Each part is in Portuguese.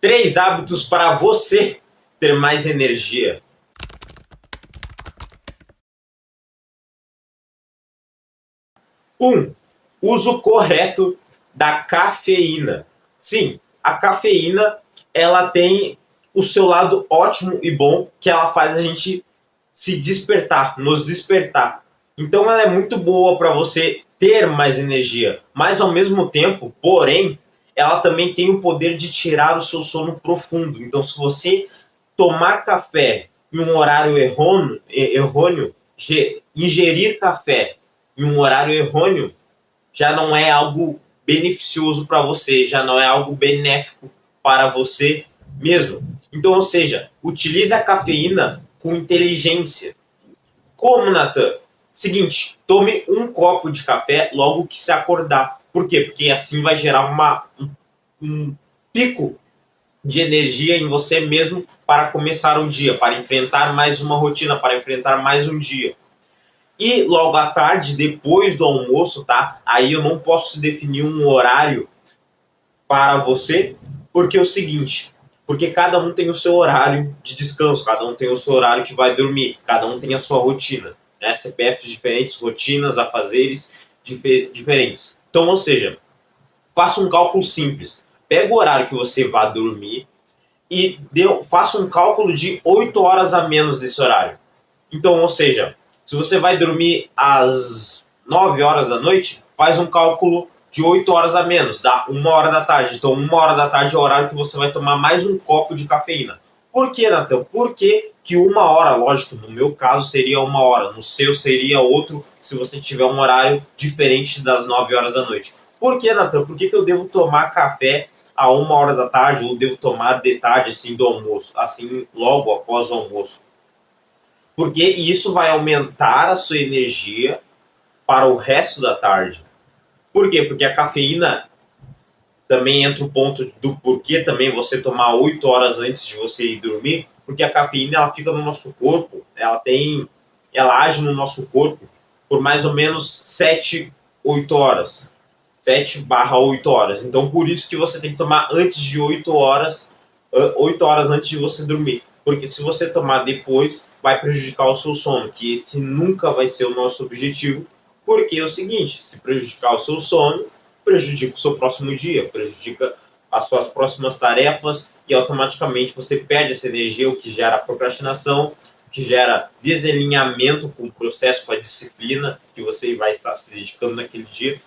3 hábitos para você ter mais energia. Uso correto da cafeína. Sim, a cafeína ela tem o seu lado ótimo e bom, que ela faz a gente se despertar, nos despertar. Então ela é muito boa para você ter mais energia, mas ao mesmo tempo, porém, ela também tem o poder de tirar o seu sono profundo. Então se você tomar café em um horário errôneo, ingerir café em um horário errôneo, já não é algo beneficioso para você, já não é algo benéfico para você mesmo. Então, ou seja, utilize a cafeína com inteligência. Como, Nathan? Seguinte, tome um copo de café logo que se acordar. Por quê? Porque assim vai gerar um pico de energia em você mesmo para começar o dia, para enfrentar mais uma rotina, para enfrentar mais um dia. E logo à tarde, depois do almoço, tá? Aí eu não posso definir um horário para você, porque é o seguinte, porque cada um tem o seu horário de descanso, cada um tem o seu horário que vai dormir, cada um tem a sua rotina, né? CPFs diferentes, rotinas, afazeres diferentes. Então, ou seja, faça um cálculo simples. Pega o horário que você vai dormir e faça um cálculo de 8 horas a menos desse horário. Então, ou seja, se você vai dormir às 9 horas da noite, faz um cálculo de 8 horas a menos, dá 1 hora da tarde. Então, 1 hora da tarde é o horário que você vai tomar mais um copo de cafeína. Por que, Nathan? Por que 1 hora? Lógico, no meu caso seria 1 hora, no seu seria outro, se você tiver um horário diferente das 9 horas da noite. Por que, Nathan? Por que eu devo tomar café a 1 hora da tarde ou devo tomar de tarde, assim, do almoço, assim, logo após o almoço? Porque isso vai aumentar a sua energia para o resto da tarde. Por quê? Porque a cafeína também entra o ponto do porquê também você tomar 8 horas antes de você ir dormir, porque a cafeína ela fica no nosso corpo, ela age no nosso corpo por mais ou menos 7, 8 horas. 7/8 horas. Então por isso que você tem que tomar antes de 8 horas antes de você dormir. Porque se você tomar depois, vai prejudicar o seu sono, que esse nunca vai ser o nosso objetivo, porque é o seguinte, se prejudicar o seu sono, prejudica o seu próximo dia, prejudica as suas próximas tarefas e automaticamente você perde essa energia, o que gera procrastinação, o que gera desalinhamento com o processo, com a disciplina que você vai estar se dedicando naquele dia.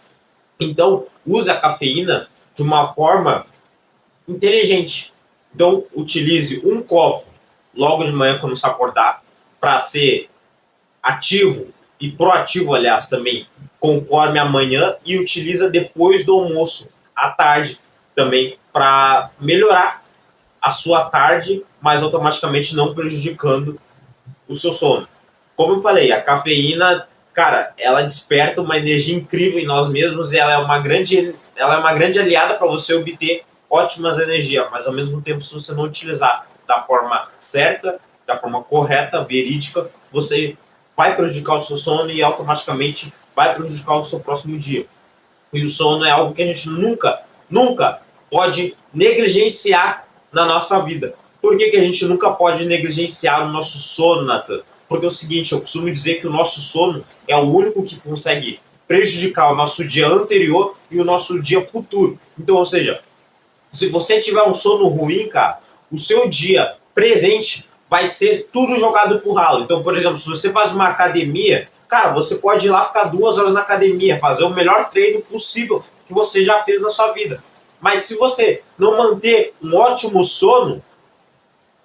Então, use a cafeína de uma forma inteligente. Então, utilize um copo logo de manhã quando se acordar, para ser ativo e proativo, aliás, também, conforme a manhã, e utiliza depois do almoço, à tarde, também, para melhorar a sua tarde, mas automaticamente não prejudicando o seu sono. Como eu falei, a cafeína, cara, ela desperta uma energia incrível em nós mesmos e ela é uma grande aliada para você obter ótimas energias, mas ao mesmo tempo, se você não utilizar da forma certa, da forma correta, verídica, você vai prejudicar o seu sono e automaticamente vai prejudicar o seu próximo dia. E o sono é algo que a gente nunca pode negligenciar na nossa vida. Por que a gente nunca pode negligenciar o nosso sono, Nathan? Porque é o seguinte, eu costumo dizer que o nosso sono é o único que consegue prejudicar o nosso dia anterior e o nosso dia futuro. Então, ou seja, se você tiver um sono ruim, cara, o seu dia presente vai ser tudo jogado pro ralo. Então, por exemplo, se você faz uma academia, cara, você pode ir lá ficar 2 horas na academia, fazer o melhor treino possível que você já fez na sua vida. Mas se você não manter um ótimo sono,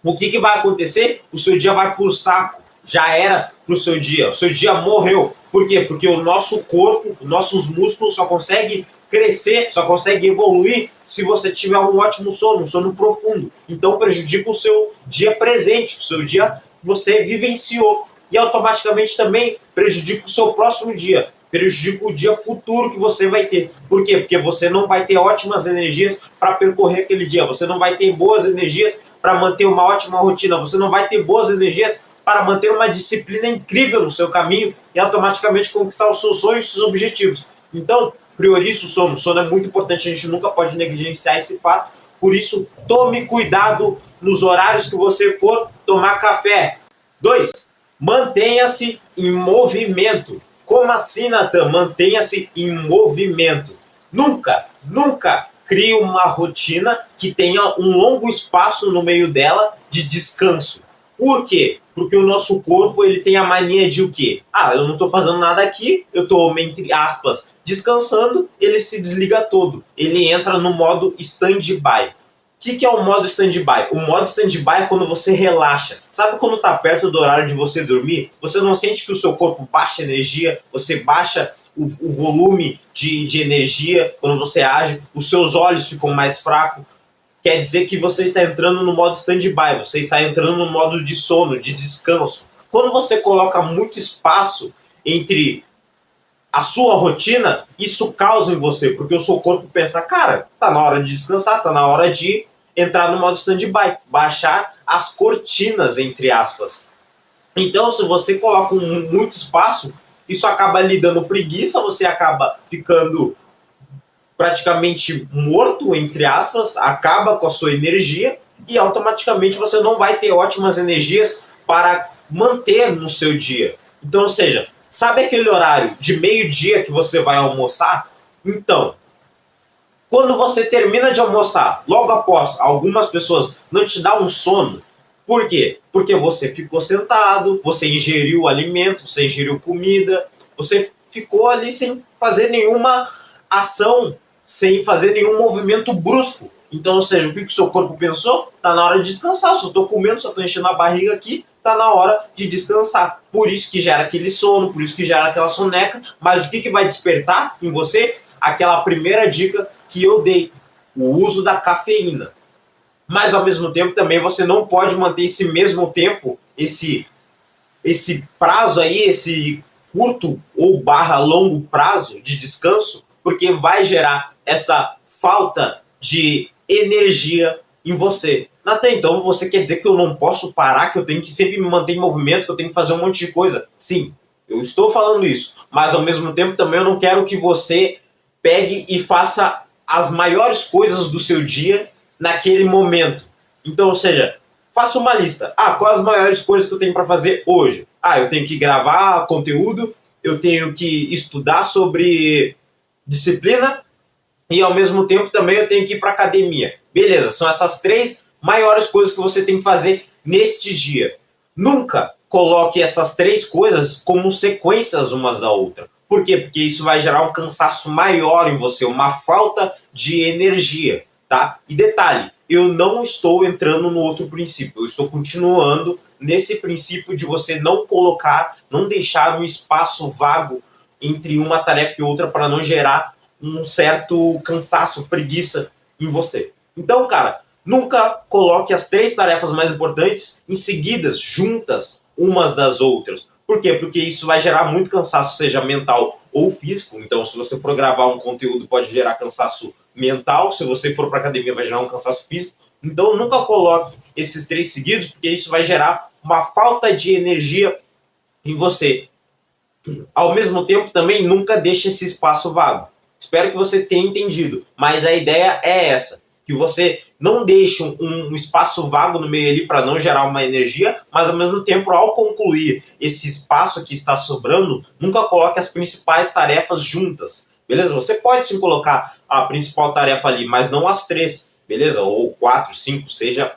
o que vai acontecer? O seu dia vai pro saco. Já era pro seu dia. O seu dia morreu. Por quê? Porque o nosso corpo, os nossos músculos só conseguem crescer, só conseguem evoluir se você tiver um ótimo sono, um sono profundo. Então prejudica o seu dia presente, o seu dia que você vivenciou. E automaticamente também prejudica o seu próximo dia, prejudica o dia futuro que você vai ter. Por quê? Porque você não vai ter ótimas energias para percorrer aquele dia, você não vai ter boas energias para manter uma ótima rotina, você não vai ter boas energias para manter uma disciplina incrível no seu caminho e automaticamente conquistar os seus sonhos e os seus objetivos. Então, priorize o sono. O sono é muito importante, a gente nunca pode negligenciar esse fato, Por isso, tome cuidado nos horários que você for tomar café. 2. Mantenha-se em movimento. Como assim, Natan? Mantenha-se em movimento. Nunca crie uma rotina que tenha um longo espaço no meio dela de descanso. Por quê? Porque o nosso corpo ele tem a mania de o quê? Eu não estou fazendo nada aqui, eu estou, entre aspas, descansando, ele se desliga todo. Ele entra no modo stand-by. O que é o modo stand-by? O modo stand-by é quando você relaxa. Sabe quando está perto do horário de você dormir? Você não sente que o seu corpo baixa energia, você baixa o volume de energia quando você age, os seus olhos ficam mais fracos. Quer dizer que você está entrando no modo stand-by, você está entrando no modo de sono, de descanso. Quando você coloca muito espaço entre a sua rotina, isso causa em você, porque o seu corpo pensa, cara, tá na hora de descansar, tá na hora de entrar no modo stand-by, baixar as cortinas, entre aspas. Então, se você coloca muito espaço, isso acaba lhe dando preguiça, você acaba ficando praticamente morto, entre aspas, acaba com a sua energia e automaticamente você não vai ter ótimas energias para manter no seu dia. Então, ou seja, sabe aquele horário de meio-dia que você vai almoçar? Então, quando você termina de almoçar, logo após, algumas pessoas não te dá um sono. Por quê? Porque você ficou sentado, você ingeriu alimento, você ingeriu comida, você ficou ali sem fazer nenhuma ação, sem fazer nenhum movimento brusco. Então, ou seja, o que o seu corpo pensou? Tá na hora de descansar. Só estou comendo, só estou enchendo a barriga aqui, tá na hora de descansar. Por isso que gera aquele sono, por isso que gera aquela soneca. Mas o que vai despertar em você? Aquela primeira dica que eu dei, o uso da cafeína. Mas ao mesmo tempo também você não pode manter esse mesmo tempo, esse prazo aí, esse curto ou barra longo prazo de descanso, porque vai gerar essa falta de energia em você. Até então você quer dizer que eu não posso parar, que eu tenho que sempre me manter em movimento, que eu tenho que fazer um monte de coisa? Sim, eu estou falando isso, mas ao mesmo tempo também eu não quero que você pegue e faça as maiores coisas do seu dia naquele momento. Então, ou seja, faça uma lista. Quais as maiores coisas que eu tenho para fazer hoje? Eu tenho que gravar conteúdo, eu tenho que estudar sobre disciplina e ao mesmo tempo também eu tenho que ir para academia. Beleza, são essas 3 maiores coisas que você tem que fazer neste dia. Nunca coloque essas 3 coisas como sequências umas da outra. Por quê? Porque isso vai gerar um cansaço maior em você, uma falta de energia, tá? E detalhe, eu não estou entrando no outro princípio, eu estou continuando nesse princípio de você não colocar, não deixar um espaço vago entre uma tarefa e outra para não gerar um certo cansaço, preguiça em você. Então, cara, nunca coloque as 3 tarefas mais importantes em seguidas, juntas, umas das outras. Por quê? Porque isso vai gerar muito cansaço, seja mental ou físico. Então, se você for gravar um conteúdo, pode gerar cansaço mental. Se você for para academia, vai gerar um cansaço físico. Então, nunca coloque esses 3 seguidos, porque isso vai gerar uma falta de energia em você. Ao mesmo tempo, também nunca deixe esse espaço vago. Espero que você tenha entendido, mas a ideia é essa, que você não deixe um espaço vago no meio ali para não gerar uma energia, mas ao mesmo tempo, ao concluir esse espaço que está sobrando, nunca coloque as principais tarefas juntas, beleza? Você pode sim colocar a principal tarefa ali, mas não as 3, beleza? Ou 4, 5, seja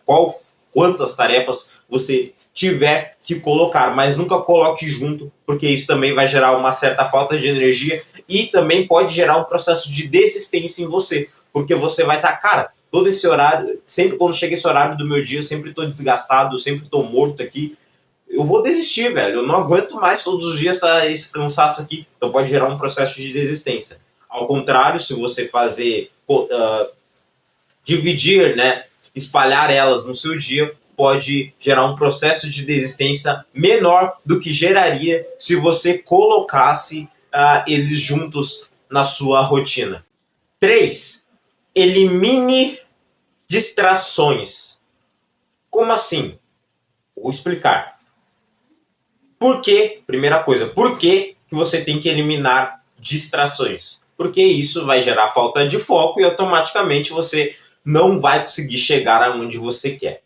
quantas tarefas você tiver que colocar, mas nunca coloque junto, porque isso também vai gerar uma certa falta de energia e também pode gerar um processo de desistência em você, porque você vai estar, cara, todo esse horário, sempre quando chega esse horário do meu dia, eu sempre estou desgastado, eu sempre estou morto aqui, eu vou desistir, velho, eu não aguento mais todos os dias estar esse cansaço aqui, então pode gerar um processo de desistência. Ao contrário, se você fazer, dividir, né, espalhar elas no seu dia, pode gerar um processo de desistência menor do que geraria se você colocasse eles juntos na sua rotina. 3. Elimine distrações. Como assim? Vou explicar. Por quê? Primeira coisa, por que você tem que eliminar distrações? Porque isso vai gerar falta de foco e automaticamente você não vai conseguir chegar aonde você quer.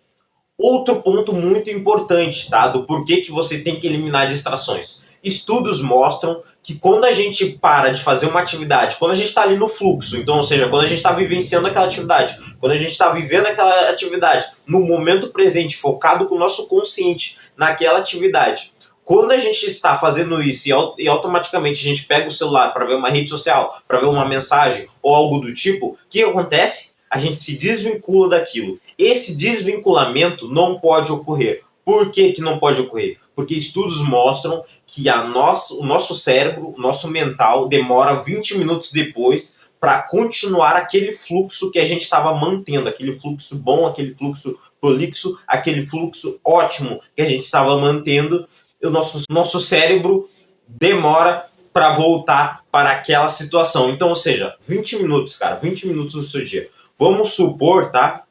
Outro ponto muito importante, tá? Do porquê que você tem que eliminar distrações. Estudos mostram que quando a gente para de fazer uma atividade, quando a gente está ali no fluxo, então, ou seja, quando a gente está vivenciando aquela atividade, quando a gente está vivendo aquela atividade no momento presente, focado com o nosso consciente naquela atividade, quando a gente está fazendo isso e automaticamente a gente pega o celular para ver uma rede social, para ver uma mensagem ou algo do tipo, o que acontece? A gente se desvincula daquilo. Esse desvinculamento não pode ocorrer. Por que que não pode ocorrer? Porque estudos mostram que o nosso cérebro, o nosso mental, demora 20 minutos depois para continuar aquele fluxo que a gente estava mantendo, aquele fluxo bom, aquele fluxo prolixo, aquele fluxo ótimo que a gente estava mantendo. O nosso cérebro demora para voltar para aquela situação. Então, ou seja, 20 minutos, cara, 20 minutos do seu dia. Vamos supor, tá?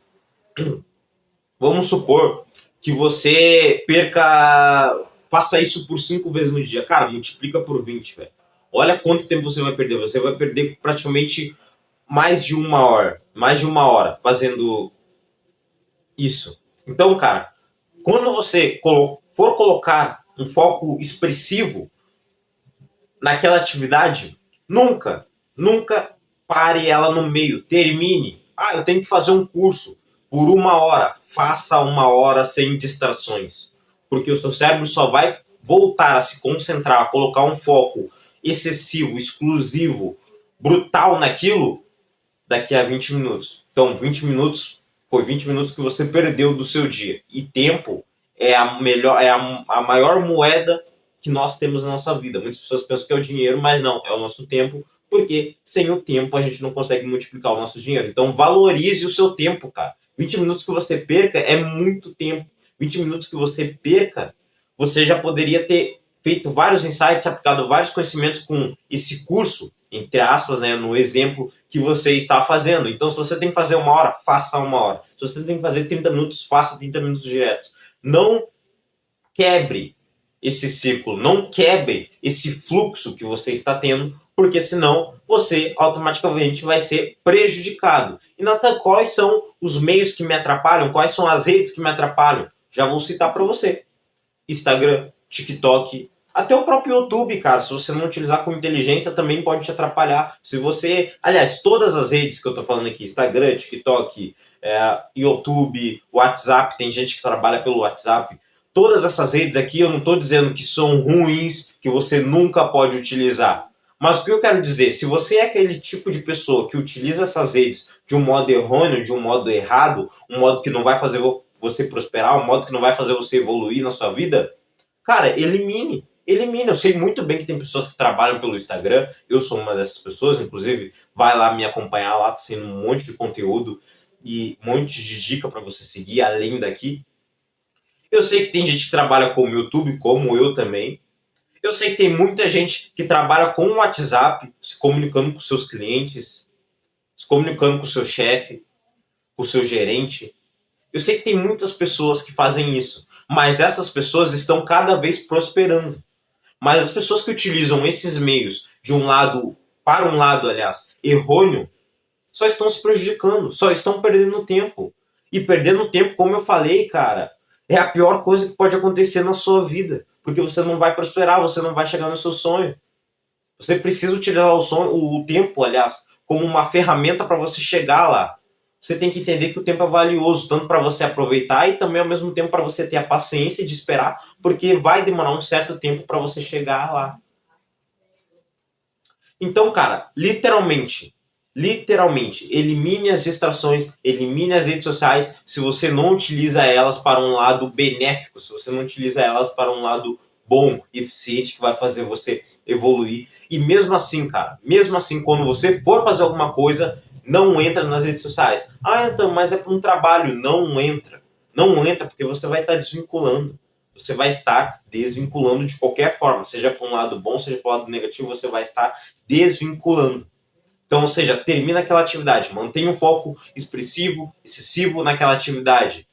Vamos supor que você faça isso por 5 vezes no dia. Cara, multiplica por 20, velho. Olha quanto tempo você vai perder. Você vai perder praticamente mais de uma hora. Mais de uma hora fazendo isso. Então, cara, quando você for colocar um foco expressivo naquela atividade, nunca pare ela no meio. Termine. Ah, eu tenho que fazer um curso por uma hora. Faça uma hora sem distrações. Porque o seu cérebro só vai voltar a se concentrar, a colocar um foco excessivo, exclusivo, brutal naquilo daqui a 20 minutos. Então, 20 minutos foi 20 minutos que você perdeu do seu dia. E tempo é a maior moeda que nós temos na nossa vida. Muitas pessoas pensam que é o dinheiro, mas não, é o nosso tempo, porque sem o tempo a gente não consegue multiplicar o nosso dinheiro. Então valorize o seu tempo, cara. 20 minutos que você perca é muito tempo. 20 minutos que você perca, você já poderia ter feito vários insights, aplicado vários conhecimentos com esse curso, entre aspas, né, no exemplo que você está fazendo. Então, se você tem que fazer uma hora, faça uma hora. Se você tem que fazer 30 minutos, faça 30 minutos diretos. Não quebre esse círculo, não quebre esse fluxo que você está tendo, porque senão você automaticamente vai ser prejudicado. E Nathan, quais são os meios que me atrapalham? Quais são as redes que me atrapalham? Já vou citar para você. Instagram, TikTok, até o próprio YouTube, cara, se você não utilizar com inteligência, também pode te atrapalhar. Se você, aliás, todas as redes que eu tô falando aqui, Instagram, TikTok, YouTube, WhatsApp, tem gente que trabalha pelo WhatsApp. Todas essas redes aqui, eu não estou dizendo que são ruins, que você nunca pode utilizar. Mas o que eu quero dizer, se você é aquele tipo de pessoa que utiliza essas redes de um modo errôneo, de um modo errado, um modo que não vai fazer você prosperar, um modo que não vai fazer você evoluir na sua vida, cara, elimine. Eu sei muito bem que tem pessoas que trabalham pelo Instagram, eu sou uma dessas pessoas, inclusive vai lá me acompanhar, lá tá sendo um monte de conteúdo e um monte de dica para você seguir, além daqui. Eu sei que tem gente que trabalha com o YouTube, como eu também. Eu sei que tem muita gente que trabalha com o WhatsApp, se comunicando com seus clientes, se comunicando com o seu chefe, com o seu gerente. Eu sei que tem muitas pessoas que fazem isso, mas essas pessoas estão cada vez prosperando. Mas as pessoas que utilizam esses meios para um lado, aliás, errôneo, só estão se prejudicando, só estão perdendo tempo. E perdendo tempo, como eu falei, cara, é a pior coisa que pode acontecer na sua vida. Porque você não vai prosperar, você não vai chegar no seu sonho. Você precisa utilizar o tempo, aliás, como uma ferramenta para você chegar lá. Você tem que entender que o tempo é valioso, tanto para você aproveitar e também ao mesmo tempo para você ter a paciência de esperar, porque vai demorar um certo tempo para você chegar lá. Então, cara, literalmente, elimine as distrações, elimine as redes sociais se você não utiliza elas para um lado benéfico, se você não utiliza elas para um lado bom, eficiente, que vai fazer você evoluir. E mesmo assim, cara, quando você for fazer alguma coisa, não entra nas redes sociais. Ah, então, mas é para um trabalho. Não entra. Não entra porque você vai estar desvinculando. Você vai estar desvinculando de qualquer forma. Seja para um lado bom, seja para um lado negativo, você vai estar desvinculando. Então, ou seja, termina aquela atividade. Mantenha um foco expressivo, excessivo naquela atividade.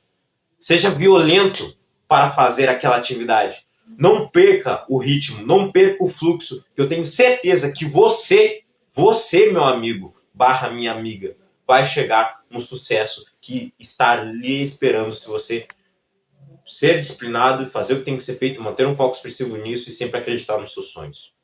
Seja violento para fazer aquela atividade. Não perca o ritmo, não perca o fluxo, que eu tenho certeza que você, meu amigo, / minha amiga, vai chegar no sucesso que está lhe esperando se você ser disciplinado, fazer o que tem que ser feito, manter um foco expressivo nisso e sempre acreditar nos seus sonhos.